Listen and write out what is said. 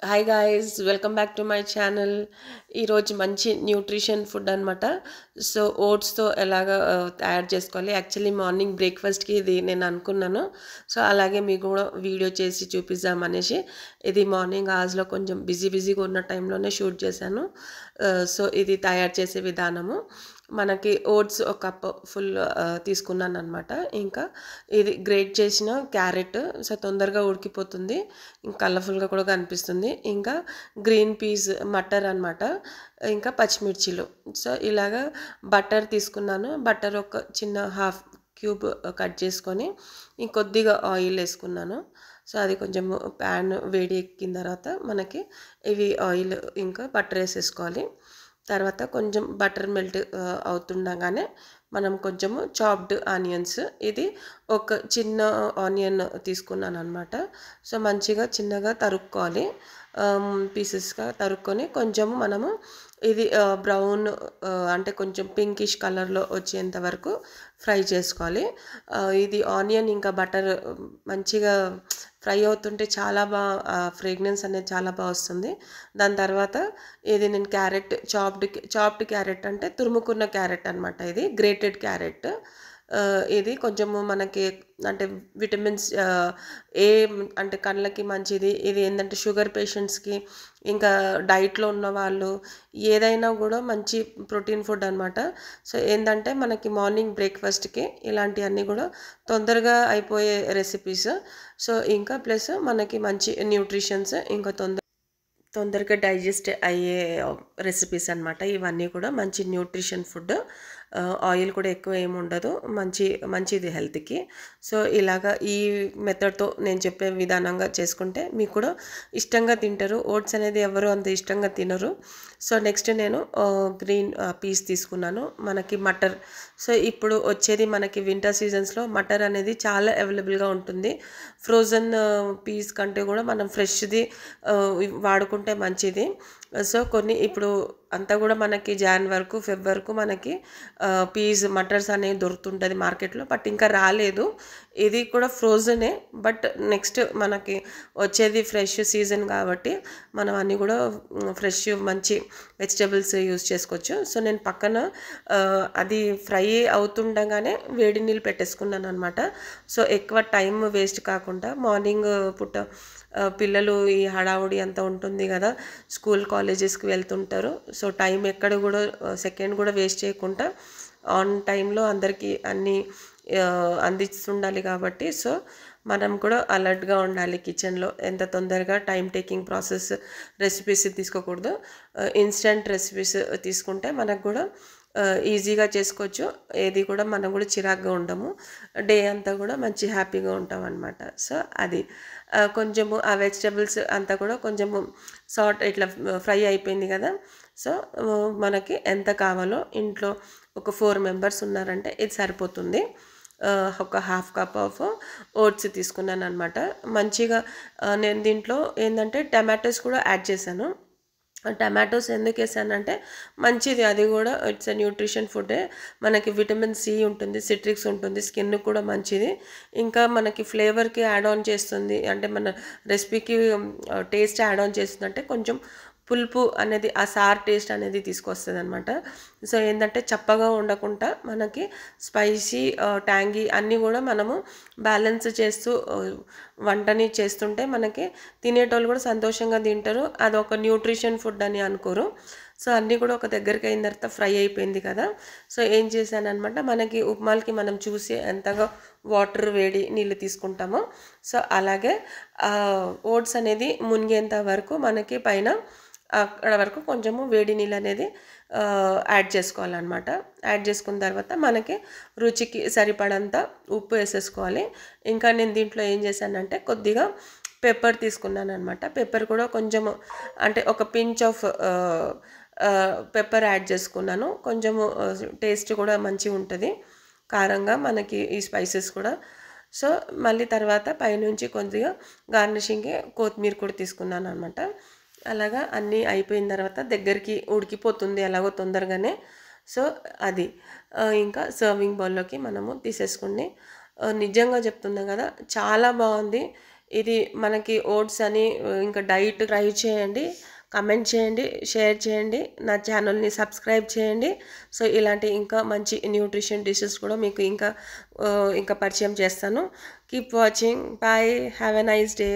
Hi guys, welcome back to my channel. ఈరోజు మంచి nutrition food అనమాట. సో ఓట్స్తో ఎలాగ తయారు చేసుకోవాలి. యాక్చువల్లీ మార్నింగ్ బ్రేక్ఫాస్ట్కి ఇది నేను అనుకున్నాను. సో అలాగే మీకు కూడా వీడియో చేసి చూపిద్దామనేసి ఇది మార్నింగ్ అవర్స్లో కొంచెం బిజీగా ఉన్న టైంలోనే షూట్ చేశాను. సో ఇది తయారు చేసే విధానము. మనకి ఓట్స్ ఒక కప్ ఫుల్ తీసుకున్నాను అనమాట. ఇంకా ఇది గ్రేట్ చేసిన క్యారెట్, సో తొందరగా ఉడికిపోతుంది, ఇంకా కలర్ఫుల్గా కూడా కనిపిస్తుంది. ఇంకా గ్రీన్ పీస్ మటర్ అనమాట, ఇంకా పచ్చిమిర్చిలు. సో ఇలాగా బటర్ తీసుకున్నాను. బటర్ ఒక చిన్న హాఫ్ క్యూబ్ కట్ చేసుకొని ఇంకొద్దిగా ఆయిల్ వేసుకున్నాను. సో అది కొంచెం ప్యాన్ వేడి ఎక్కిన తర్వాత మనకి ఇవి ఆయిల్ ఇంకా బటర్ వేసేసుకోవాలి. తర్వాత కొంచెం బటర్ మెల్ట్ అవుతుండగానే మనం కొంచెము చాప్డ్ ఆనియన్స్, ఇది ఒక చిన్న ఆనియన్ తీసుకున్నాను అనమాట. సో మంచిగా చిన్నగా తరుక్కోవాలి, పీసెస్గా తరుక్కొని కొంచెము మనము ఇది బ్రౌన్ అంటే కొంచెం పింకిష్ కలర్లో వచ్చేంత వరకు ఫ్రై చేసుకోవాలి. ఇది ఆనియన్ ఇంకా బటర్ మంచిగా ఫ్రై అవుతుంటే చాలా బాగా ఫ్రేగ్రెన్స్ అనేది చాలా బాగా వస్తుంది. దాని తర్వాత ఇది నేను క్యారెట్ చాప్డ్ క్యారెట్ అంటే తురుముకున్న క్యారెట్ అనమాట. ఇది గ్రేటెడ్ క్యారెట్. ఇది కొంచెము మనకి అంటే విటమిన్స్ ఏ అంటే కళ్ళకి మంచిది. ఇది ఏంటంటే షుగర్ పేషెంట్స్కి, ఇంకా డైట్లో ఉన్న వాళ్ళు, ఏదైనా కూడా మంచి ప్రోటీన్ ఫుడ్ అనమాట. సో ఏంటంటే మనకి మార్నింగ్ బ్రేక్ఫాస్ట్కి ఇలాంటివన్నీ కూడా తొందరగా అయిపోయే రెసిపీస్. సో ఇంకా ప్లస్ మనకి మంచి న్యూట్రిషన్స్, ఇంకా తొందరగా డైజెస్ట్ అయ్యే రెసిపీస్ అనమాట. ఇవన్నీ కూడా మంచి న్యూట్రిషన్ ఫుడ్. ఆయిల్ కూడా ఎక్కువ ఏమి ఉండదు, మంచిది హెల్త్కి. సో ఇలాగా ఈ మెథడ్తో నేను చెప్పే విధానంగా చేసుకుంటే మీకు కూడా ఇష్టంగా తింటారు. ఓట్స్ అనేది ఎవరు అంత ఇష్టంగా తినరు. సో నెక్స్ట్ నేను గ్రీన్ పీస్ తీసుకున్నాను, మనకి మటర్. సో ఇప్పుడు వచ్చేది మనకి వింటర్ సీజన్స్లో మటర్ అనేది చాలా అవైలబుల్గా ఉంటుంది. ఫ్రోజన్ పీస్ కంటే కూడా మనం ఫ్రెష్ది వాడుకుంటే మంచిది. సో కొన్ని ఇప్పుడు అంతా కూడా మనకి జాన్ వరకు ఫెబ్ వరకు మనకి పీస్ మటర్స్ అనేవి దొరుకుతుంటుంది మార్కెట్లో, బట్ ఇంకా రాలేదు. ఇది కూడా ఫ్రోజనే, బట్ నెక్స్ట్ మనకి వచ్చేది ఫ్రెష్ సీజన్ కాబట్టి మనం అన్నీ కూడా ఫ్రెష్ మంచి వెజిటబుల్స్ యూజ్ చేసుకోవచ్చు. సో నేను పక్కన అది ఫ్రై అవుతుండగానే వేడి నీళ్ళు పెట్టేసుకున్నాను అనమాట. సో ఎక్కువ టైం వేస్ట్ కాకుండా మార్నింగ్ పుట్ట పిల్లలు ఈ హడావుడి అంతా ఉంటుంది కదా, స్కూల్ కాలేజెస్కి వెళ్తుంటారు. సో టైం ఎక్కడ కూడా సెకండ్ కూడా వేస్ట్ చేయకుండా ఆన్ టైంలో అందరికీ అన్నీ అందిస్తుండాలి కాబట్టి సో మనం కూడా అలర్ట్గా ఉండాలి కిచెన్లో. ఎంత తొందరగా టైం టేకింగ్ ప్రాసెస్ రెసిపీస్ తీసుకోకూడదు. ఇన్స్టెంట్ రెసిపీస్ తీసుకుంటే మనకు కూడా ఈజీగా చేసుకోవచ్చు. ఏది కూడా మనం కూడా చిరాగ్గా ఉండము, డే అంతా కూడా మంచి హ్యాపీగా ఉంటాం అనమాట. సో అది కొంచెము ఆ వెజిటబుల్స్ అంతా కూడా కొంచెము ఇట్లా ఫ్రై అయిపోయింది కదా. సో మనకి ఎంత కావాలో, ఇంట్లో ఒక 4 మెంబర్స్ ఉన్నారంటే ఇది సరిపోతుంది. ఒక హాఫ్ కప్ ఆఫ్ ఓట్స్ తీసుకున్నాను అనమాట. మంచిగా నేను దీంట్లో ఏంటంటే టమాటోస్ కూడా యాడ్ చేశాను. టమాటోస్ ఎందుకు వేసానంటే మంచిది, అది కూడా ఇట్స్ ఎ న్యూట్రిషన్ ఫుడే. మనకి విటమిన్ సి ఉంటుంది, సిట్రిక్స్ ఉంటుంది, స్కిన్ కూడా మంచిది. ఇంకా మనకి ఫ్లేవర్కి యాడ్ ఆన్ చేస్తుంది, అంటే మన రెసిపీకి టేస్ట్ యాడ్ ఆన్ చేస్తుంది. అంటే కొంచెం పులుపు అనేది, ఆ సార్ టేస్ట్ అనేది తీసుకొస్తుంది అనమాట. సో ఏంటంటే చప్పగా ఉండకుండా మనకి స్పైసీ ట్యాంగీ అన్నీ కూడా మనము బ్యాలెన్స్ చేస్తూ వంటని చేస్తుంటే మనకి తినేటోళ్ళు కూడా సంతోషంగా తింటారు. అదొక న్యూట్రిషన్ ఫుడ్ అని అనుకోరు. సో అన్నీ కూడా ఒక దగ్గరికి అయిన తర్వాత ఫ్రై అయిపోయింది కదా. సో ఏం చేశానమాట, మనకి ఉప్మాలకి మనం చూసి ఎంతగా వాటర్ వేడి నీళ్ళు తీసుకుంటామో సో అలాగే ఓట్స్ అనేది మునిగేంత వరకు మనకి పైన అక్కడ వరకు కొంచెము వేడి నీళ్ళు అనేది యాడ్ చేసుకోవాలన్నమాట. యాడ్ చేసుకున్న తర్వాత మనకి రుచికి సరిపడంత ఉప్పు వేసేసుకోవాలి. ఇంకా నేను దీంట్లో ఏం చేశానంటే కొద్దిగా పెప్పర్ తీసుకున్నాను అనమాట. పెప్పర్ కూడా కొంచెము అంటే ఒక పించ్ ఆఫ్ పెప్పర్ యాడ్ చేసుకున్నాను. కొంచెము టేస్ట్ కూడా మంచిగా ఉంటుంది, కారంగా మనకి ఈ స్పైసెస్ కూడా. సో మళ్ళీ తర్వాత పైనుంచి కొద్దిగా గార్నిషింగ్కి కొత్తిమీర కూడా తీసుకున్నాను అనమాట. అలాగా అన్నీ అయిపోయిన తర్వాత దగ్గరికి ఉడికిపోతుంది ఎలాగో తొందరగానే. సో అది ఇంకా సర్వింగ్ బౌల్లోకి మనము తీసేసుకుని నిజంగా చెప్తున్నా కదా చాలా బాగుంది. ఇది మనకి ఓట్స్ అని ఇంకా డైట్ ట్రై చేయండి, కమెంట్ చేయండి, షేర్ చేయండి, నా ఛానల్ని సబ్స్క్రైబ్ చేయండి. సో ఇలాంటి ఇంకా మంచి న్యూట్రిషన్ డిషెస్ కూడా మీకు ఇంకా పరిచయం చేస్తాను. Keep watching. Bye. Have a nice day.